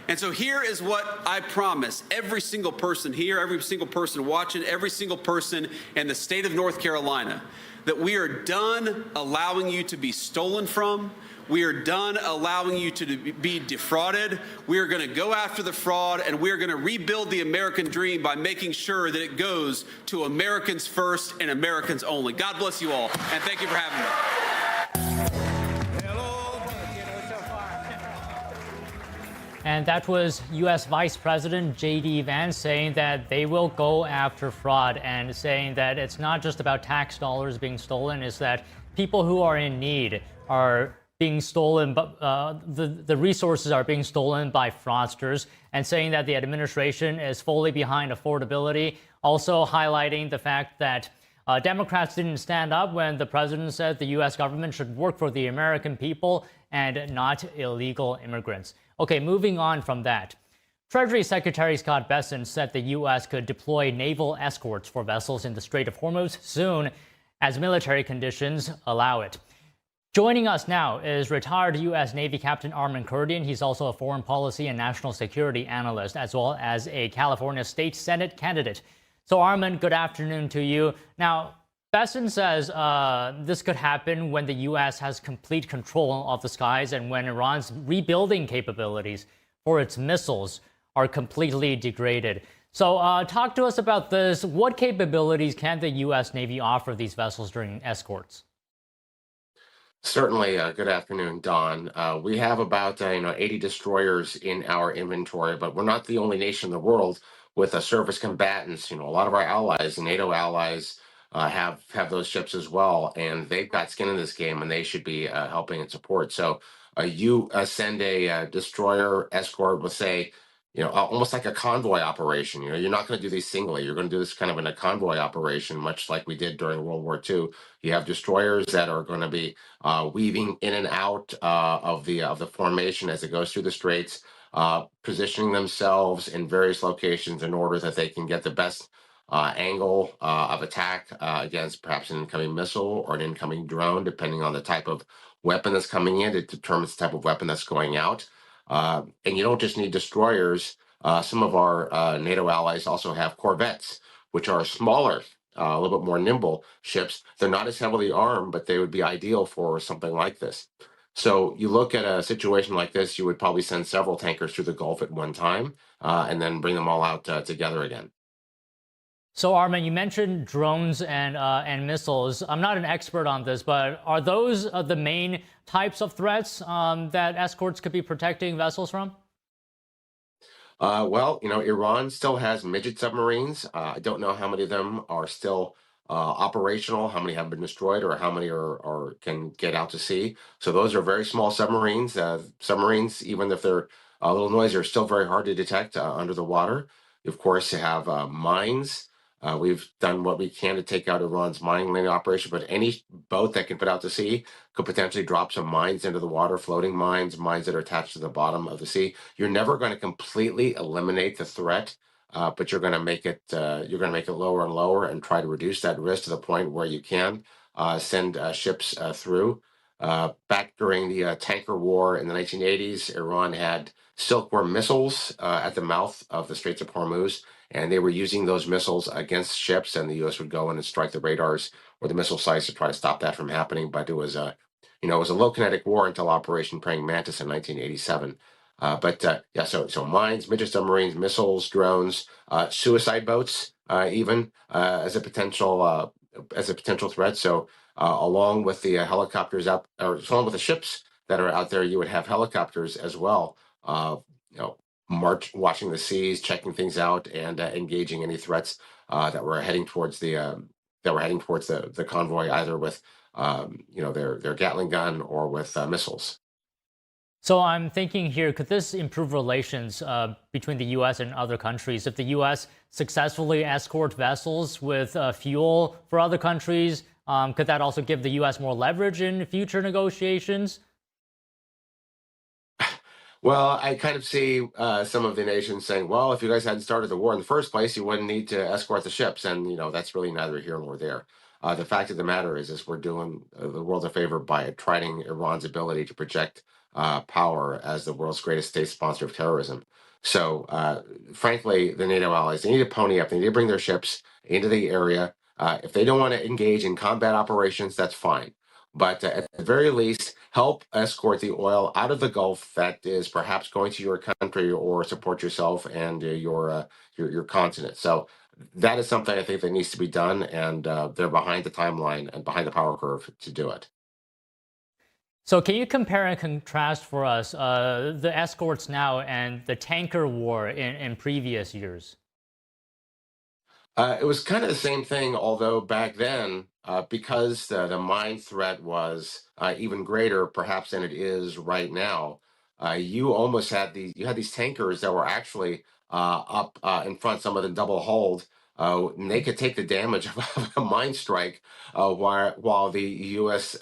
And so here is what I promise every single person here, every single person watching, every single person in the state of North Carolina, that we are done allowing you to be stolen from. We are done allowing you to be defrauded. We are going to go after the fraud, and we are going to rebuild the American dream by making sure that it goes to Americans first and Americans only. God bless you all, and thank you for having me. And that was U.S. Vice President J.D. Vance saying that they will go after fraud and saying that it's not just about tax dollars being stolen, it's that people who are in need are being stolen, but the resources are being stolen by fraudsters, and saying that the administration is fully behind affordability, also highlighting the fact that Democrats didn't stand up when the president said the U.S. government should work for the American people and not illegal immigrants. Okay, moving on from that. Treasury Secretary Scott Bessent said the U.S. could deploy naval escorts for vessels in the Strait of Hormuz soon as military conditions allow it. Joining us now is retired U.S. Navy Captain Armin Kurdian. He's also a foreign policy and national security analyst, as well as a California State Senate candidate. So Armin, good afternoon to you. Now, Bessent says this could happen when the U.S. has complete control of the skies and when Iran's rebuilding capabilities for its missiles are completely degraded. So talk to us about this. What capabilities can the U.S. Navy offer these vessels during escorts? Certainly. Good afternoon, Don. We have about 80 destroyers in our inventory, but we're not the only nation in the world with surface combatants. A lot of our allies, NATO allies, have those ships as well, and they've got skin in this game, and they should be helping and support. So you send a destroyer escort with, say, almost like a convoy operation. You're not going to do these singly. You're going to do this kind of in a convoy operation, much like we did during World War II. You have destroyers that are going to be weaving in and out of the formation as it goes through the straits, positioning themselves in various locations in order that they can get the best angle of attack against perhaps an incoming missile or an incoming drone, depending on the type of weapon that's coming in. It determines the type of weapon that's going out. And you don't just need destroyers. Some of our NATO allies also have corvettes, which are smaller, a little bit more nimble ships. They're not as heavily armed, but they would be ideal for something like this. So you look at a situation like this, you would probably send several tankers through the Gulf at one time and then bring them all out together again. So Armin, you mentioned drones and missiles. I'm not an expert on this, but are those the main types of threats that escorts could be protecting vessels from? Well, Iran still has midget submarines. I don't know how many of them are still operational, how many have been destroyed, or how many are can get out to sea. So those are very small submarines. Submarines, even if they're a little noisy, are still very hard to detect under the water. Of course, you have mines. We've done what we can to take out Iran's mining laying operation, but any boat that can put out to sea could potentially drop some mines into the water, floating mines that are attached to the bottom of the sea. You're never going to completely eliminate the threat, but you're going to make it lower and lower and try to reduce that risk to the point where you can send ships through. Back during the tanker war in the 1980s, Iran had Silkworm missiles at the mouth of the Straits of Hormuz, and they were using those missiles against ships, and the U.S. would go in and strike the radars or the missile sites to try to stop that from happening. But it was a low kinetic war until Operation Praying Mantis in 1987. So mines, midget submarines, missiles, drones, suicide boats, even as a potential threat. So along with the helicopters along with the ships that are out there, you would have helicopters as well. Watching the seas, checking things out, and engaging any threats that were heading towards the convoy, either with their Gatling gun or with missiles. So I'm thinking here, could this improve relations between the U.S. and other countries if the U.S. successfully escort vessels with fuel for other countries? Could that also give the U.S. more leverage in future negotiations? Well, I kind of see some of the nations saying, well, if you guys hadn't started the war in the first place, you wouldn't need to escort the ships. And, that's really neither here nor there. The fact of the matter is we're doing the world a favor by trying Iran's ability to project power as the world's greatest state sponsor of terrorism. So, frankly, the NATO allies, they need to pony up. They need to bring their ships into the area. If they don't want to engage in combat operations, that's fine. But at the very least, help escort the oil out of the Gulf that is perhaps going to your country or support yourself and your continent. So that is something I think that needs to be done, and they're behind the timeline and behind the power curve to do it. So can you compare and contrast for us the escorts now and the tanker war in previous years? It was kind of the same thing, although back then, because the mine threat was even greater, perhaps, than it is right now, you almost had these tankers that were actually up in front, some of them double-hulled, and they could take the damage of a mine strike while the U.S.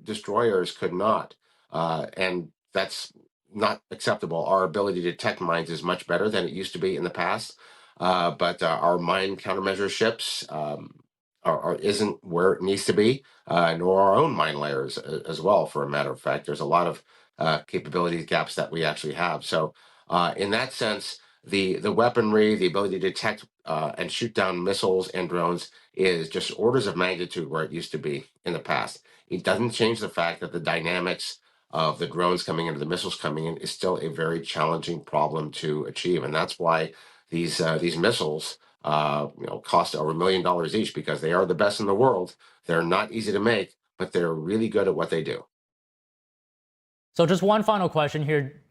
Destroyers could not. And that's not acceptable. Our ability to detect mines is much better than it used to be in the past. But our mine countermeasure ships isn't where it needs to be, nor our own mine layers as well, for a matter of fact. There's a lot of capability gaps that we actually have. So in that sense, the weaponry, the ability to detect and shoot down missiles and drones is just orders of magnitude where it used to be in the past. It doesn't change the fact that the dynamics of the drones coming in, the missiles coming in, is still a very challenging problem to achieve. And that's why these missiles cost over $1 million each, because they are the best in the world. They're not easy to make, but they're really good at what they do. So just one final question here.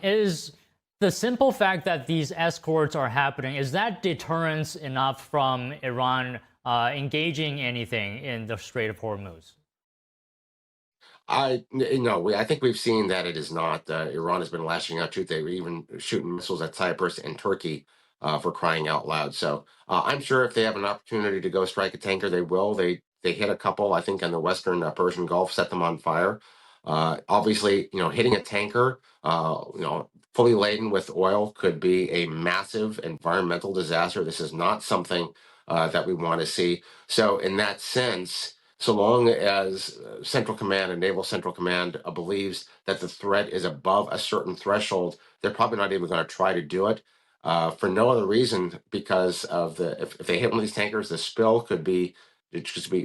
Is the simple fact that these escorts are happening, is that deterrence enough from Iran engaging anything in the Strait of Hormuz? I think we've seen that it is not. Iran has been lashing out too. They were even shooting missiles at Cyprus and Turkey for crying out loud. So I'm sure if they have an opportunity to go strike a tanker, they will. They hit a couple, I think, in the Western Persian Gulf, set them on fire. Obviously, hitting a tanker, fully laden with oil could be a massive environmental disaster. This is not something that we want to see. So in that sense, so long as Central Command and Naval Central Command believes that the threat is above a certain threshold, they're probably not even going to try to do it for no other reason because of if they hit one of these tankers, the spill could be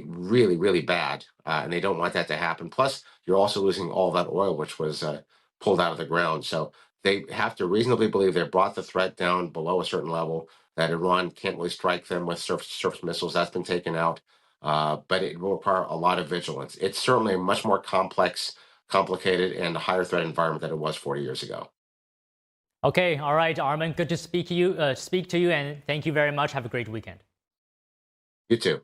really, really bad, and they don't want that to happen. Plus, you're also losing all that oil, which was pulled out of the ground. So they have to reasonably believe they've brought the threat down below a certain level, that Iran can't really strike them with surface missiles. That's been taken out. But it will require a lot of vigilance. It's certainly a much more complex, complicated, and higher threat environment than it was 40 years ago. Okay, all right, Armin, good to speak to you, and thank you very much. Have a great weekend. You too.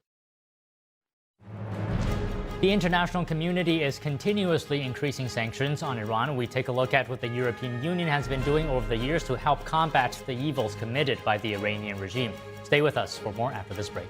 The international community is continuously increasing sanctions on Iran. We take a look at what the European Union has been doing over the years to help combat the evils committed by the Iranian regime. Stay with us for more after this break.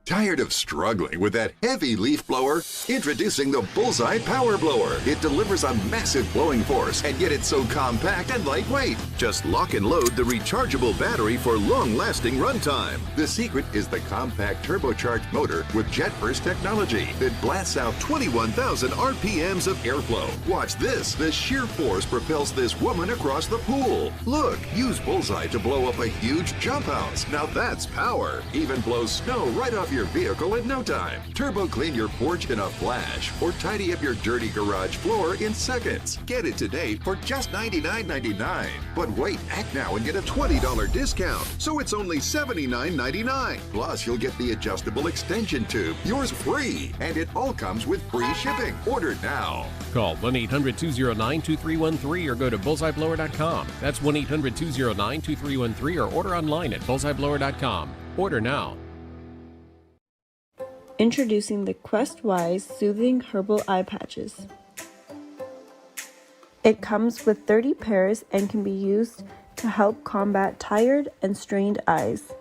Tired of struggling with that heavy leaf blower? Introducing the Bullseye Power Blower. It delivers a massive blowing force, and yet it's so compact and lightweight. Just lock and load the rechargeable battery for long-lasting runtime. The secret is the compact turbocharged motor with jet burst technology that blasts out 21,000 RPMs of airflow. Watch this. The sheer force propels this woman across the pool. Look, use Bullseye to blow up a huge jump house. Now that's power. Even blows snow right off your vehicle in no time. Turbo clean your porch in a flash or tidy up your dirty garage floor in seconds. Get it today for just $99.99. But wait, act now and get a $20 discount. So it's only $79.99. Plus, you'll get the adjustable extension tube. Yours free. And it all comes with free shipping. Order now. Call 1-800-209-2313 or go to bullseyeblower.com. That's 1-800-209-2313 or order online at bullseyeblower.com. Order now. Introducing the Quest-Wise Soothing Herbal Eye Patches. It comes with 30 pairs and can be used to help combat tired and strained eyes.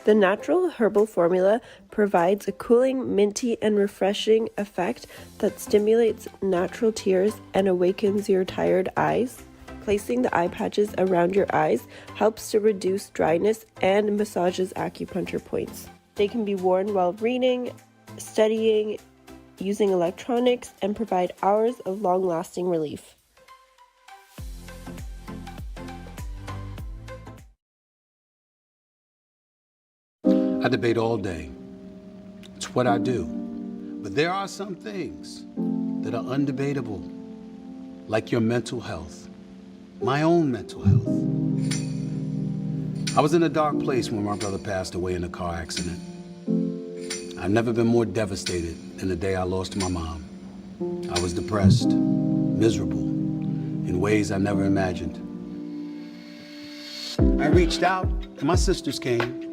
The natural herbal formula provides a cooling, minty, and refreshing effect that stimulates natural tears and awakens your tired eyes. Placing the eye patches around your eyes helps to reduce dryness and massages acupuncture points. They can be worn while reading, studying, using electronics, and provide hours of long-lasting relief. I debate all day. It's what I do. But there are some things that are undebatable, like your mental health, my own mental health. I was in a dark place when my brother passed away in a car accident. I've never been more devastated than the day I lost my mom. I was depressed, miserable, in ways I never imagined. I reached out, and my sisters came,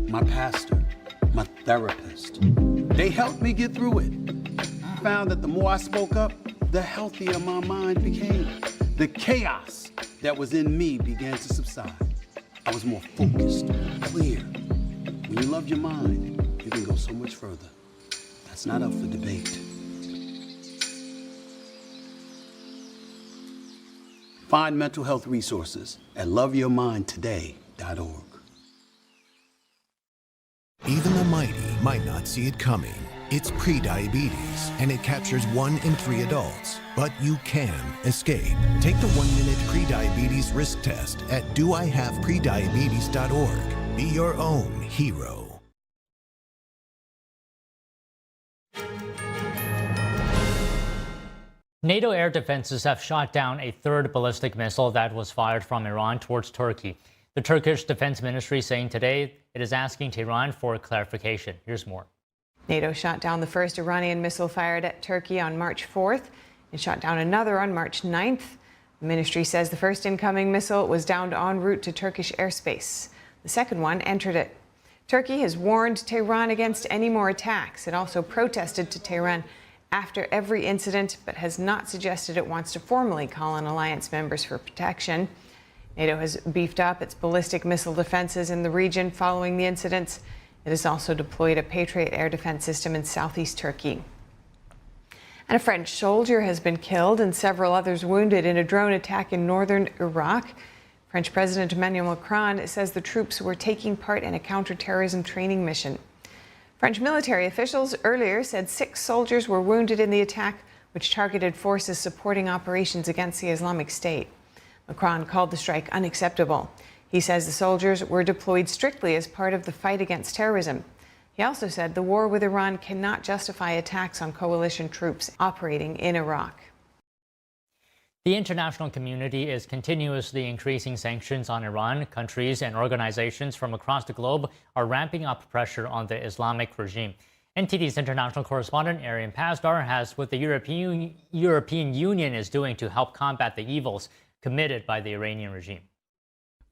my pastor, my therapist. They helped me get through it. I found that the more I spoke up, the healthier my mind became. The chaos that was in me began to subside. I was more focused, clear. When you love your mind, you can go so much further. That's not up for debate. Find mental health resources at loveyourmindtoday.org. Even the mighty might not see it coming. It's prediabetes, and it captures 1 in 3 adults. But you can escape. Take the 1-minute prediabetes risk test at doihaveprediabetes.org. Be your own hero. NATO air defenses have shot down a third ballistic missile that was fired from Iran towards Turkey. The Turkish Defense Ministry saying today it is asking Tehran for clarification. Here's more. NATO shot down the first Iranian missile fired at Turkey on March 4th. It shot down another on March 9th. The ministry says the first incoming missile was downed en route to Turkish airspace. The second one entered it. Turkey has warned Tehran against any more attacks. It also protested to Tehran after every incident, but has not suggested it wants to formally call on alliance members for protection. NATO has beefed up its ballistic missile defenses in the region following the incidents. It has also deployed a Patriot air defense system in southeast Turkey. And a French soldier has been killed and several others wounded in a drone attack in northern Iraq. French President Emmanuel Macron says the troops were taking part in a counterterrorism training mission. French military officials earlier said 6 soldiers were wounded in the attack, which targeted forces supporting operations against the Islamic State. Macron called the strike unacceptable. He says the soldiers were deployed strictly as part of the fight against terrorism. He also said the war with Iran cannot justify attacks on coalition troops operating in Iraq. The international community is continuously increasing sanctions on Iran. Countries and organizations from across the globe are ramping up pressure on the Islamic regime. NTD's international correspondent Arian Pasdar has what the European Union is doing to help combat the evils committed by the Iranian regime.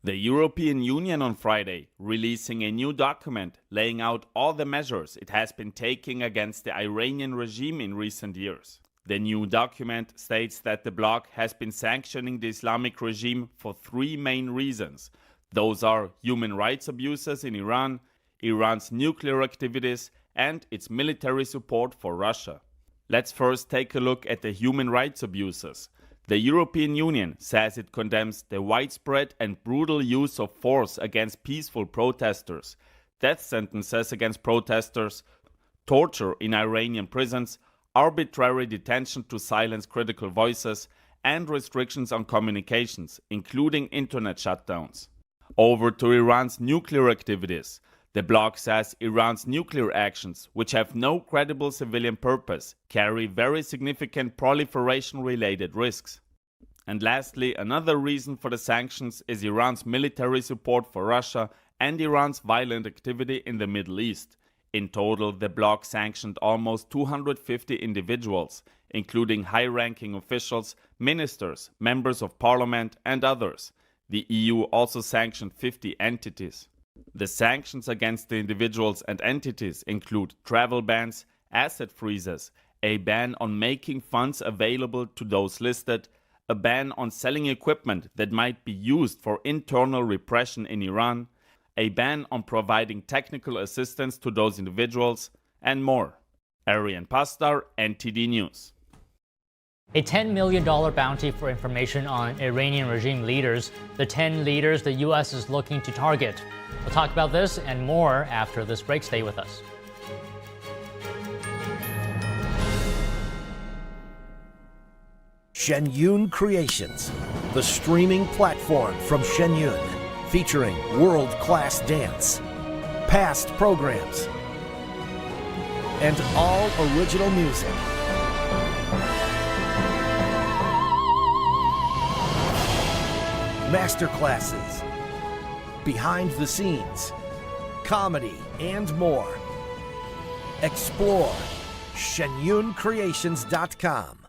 The European Union on Friday releasing a new document laying out all the measures it has been taking against the Iranian regime in recent years. The new document states that the bloc has been sanctioning the Islamic regime for 3 main reasons. Those are human rights abuses in Iran, Iran's nuclear activities, and its military support for Russia. Let's first take a look at the human rights abuses. The European Union says it condemns the widespread and brutal use of force against peaceful protesters, death sentences against protesters, torture in Iranian prisons, arbitrary detention to silence critical voices, and restrictions on communications, including internet shutdowns. Over to Iran's nuclear activities. The bloc says Iran's nuclear actions, which have no credible civilian purpose, carry very significant proliferation-related risks. And lastly, another reason for the sanctions is Iran's military support for Russia and Iran's violent activity in the Middle East. In total, the bloc sanctioned almost 250 individuals, including high-ranking officials, ministers, members of parliament, and others. The EU also sanctioned 50 entities. The sanctions against the individuals and entities include travel bans, asset freezes, a ban on making funds available to those listed, a ban on selling equipment that might be used for internal repression in Iran, a ban on providing technical assistance to those individuals, and more. Arian Pasdar, NTD News. A $10 million bounty for information on Iranian regime leaders, the 10 leaders the U.S. is looking to target. We'll talk about this and more after this break. Stay with us. Shenyun Creations, the streaming platform from Shenyun, featuring world-class dance, past programs, and all original music. Masterclasses, behind the scenes, comedy, and more. Explore shenyuncreations.com.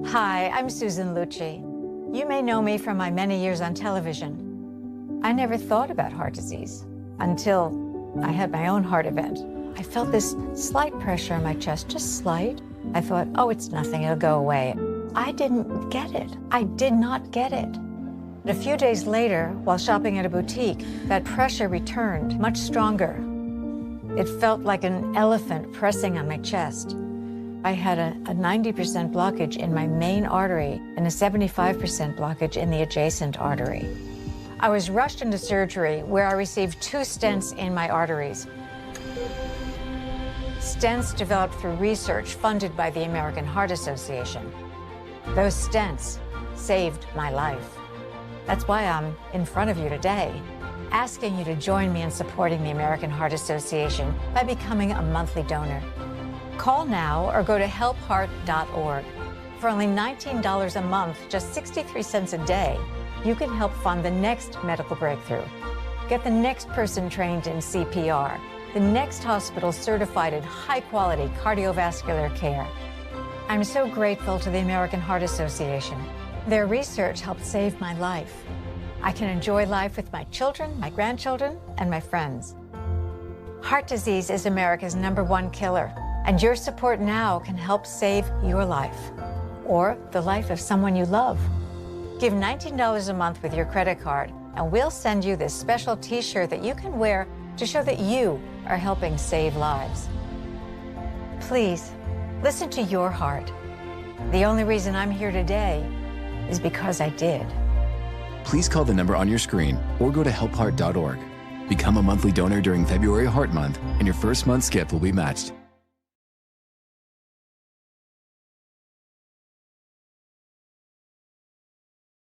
Hi, I'm Susan Lucci. You may know me from my many years on television. I never thought about heart disease until I had my own heart event. I felt this slight pressure in my chest, just slight. I thought, oh, it's nothing, it'll go away. I didn't get it. I did not get it. But a few days later, while shopping at a boutique, that pressure returned, much stronger. It felt like an elephant pressing on my chest. I had a 90% blockage in my main artery and a 75% blockage in the adjacent artery. I was rushed into surgery where I received 2 stents in my arteries. Stents developed through research funded by the American Heart Association. Those stents saved my life. That's why I'm in front of you today, asking you to join me in supporting the American Heart Association by becoming a monthly donor. Call now or go to helpheart.org. For only $19 a month, just 63 cents a day, you can help fund the next medical breakthrough. Get the next person trained in CPR, the next hospital certified in high-quality cardiovascular care. I'm so grateful to the American Heart Association. Their research helped save my life. I can enjoy life with my children, my grandchildren, and my friends. Heart disease is America's #1 killer, and your support now can help save your life or the life of someone you love. Give $19 a month with your credit card, and we'll send you this special t-shirt that you can wear to show that you are helping save lives. Please, listen to your heart. The only reason I'm here today is because I did. Please call the number on your screen or go to helpheart.org. Become a monthly donor during February Heart Month, and your first month's gift will be matched.